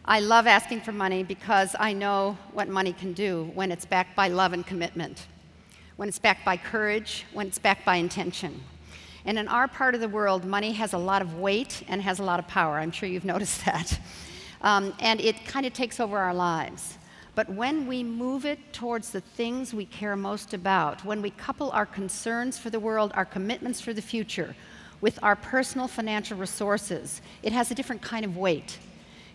I love asking for money because I know what money can do when it's backed by love and commitment, when it's backed by courage, when it's backed by intention. And in our part of the world, money has a lot of weight and has a lot of power. I'm sure you've noticed that. And it kind of takes over our lives. But when we move it towards the things we care most about, when we couple our concerns for the world, our commitments for the future, with our personal financial resources, it has a different kind of weight.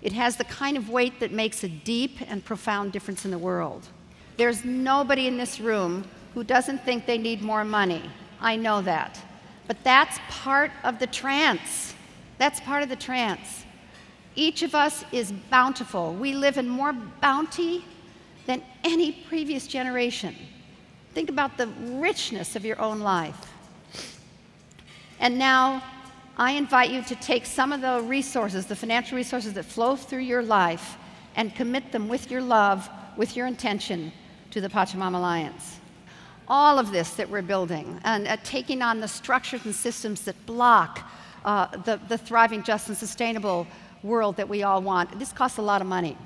It has the kind of weight that makes a deep and profound difference in the world. There's nobody in this room who doesn't think they need more money. I know that. But that's part of the trance. That's part of the trance. Each of us is bountiful. We live in more bounty than any previous generation. Think about the richness of your own life. And now, I invite you to take some of the resources, the financial resources that flow through your life, and commit them with your love, with your intention, to the Pachamama Alliance. All of this that we're building, and taking on the structures and systems that block the thriving, just, and sustainable world that we all want, this costs a lot of money.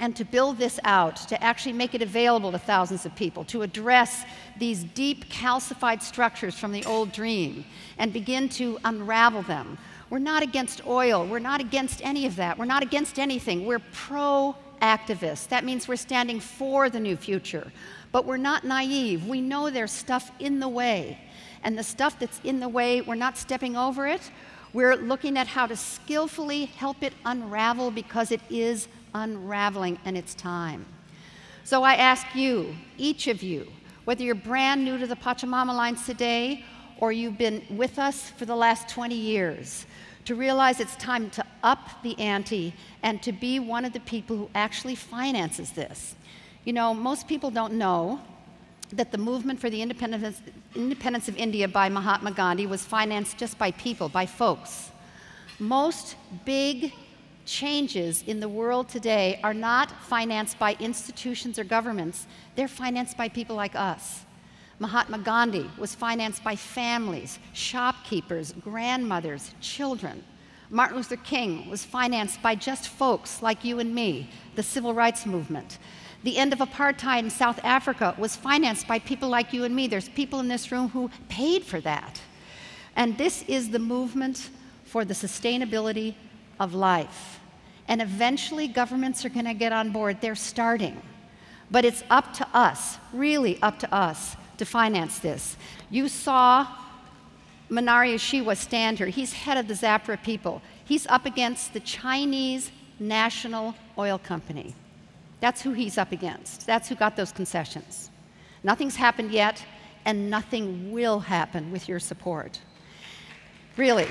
And to build this out, to actually make it available to thousands of people, to address these deep calcified structures from the old dream and begin to unravel them. We're not against oil. We're not against any of that. We're not against anything. We're pro-activists. That means we're standing for the new future. But we're not naive. We know there's stuff in the way. And the stuff that's in the way, we're not stepping over it. We're looking at how to skillfully help it unravel, because it is unraveling and it's time. So I ask you, each of you, whether you're brand new to the Pachamama Alliance today or you've been with us for the last 20 years, to realize it's time to up the ante and to be one of the people who actually finances this. You know, most people don't know that the movement for the independence of India by Mahatma Gandhi was financed just by people, by folks. Most big changes in the world today are not financed by institutions or governments. They're financed by people like us. Mahatma Gandhi was financed by families, shopkeepers, grandmothers, children. Martin Luther King was financed by just folks like you and me, the civil rights movement. The end of apartheid in South Africa was financed by people like you and me. There's people in this room who paid for that. And this is the movement for the sustainability of life. And eventually governments are going to get on board. They're starting. But it's up to us, really up to us, to finance this. You saw Manari Yeshiwa stand here. He's head of the Zapra people. He's up against the Chinese National Oil Company. That's who he's up against. That's who got those concessions. Nothing's happened yet, and nothing will happen with your support. Really.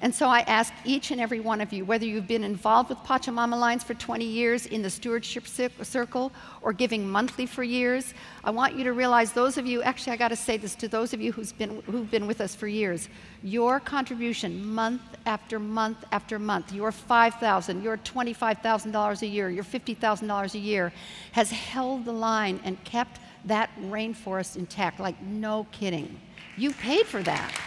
And so I ask each and every one of you, whether you've been involved with Pachamama Alliance for 20 years in the stewardship circle or giving monthly for years, I want you to realize, those of you, actually I got to say this to those of you who've been with us for years, your contribution month after month after month, your $5,000, your $25,000 a year, your $50,000 a year, has held the line and kept that rainforest intact, like no kidding. You paid for that.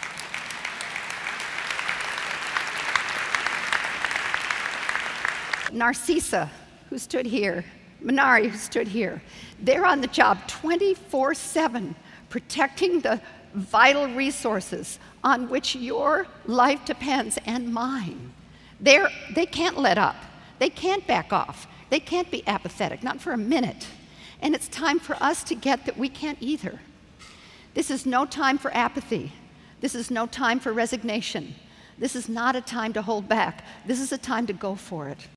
Narcissa, who stood here, Manari, who stood here, they're on the job 24/7, protecting the vital resources on which your life depends and mine. They can't let up. They can't back off. They can't be apathetic, not for a minute. And it's time for us to get that we can't either. This is no time for apathy. This is no time for resignation. This is not a time to hold back. This is a time to go for it.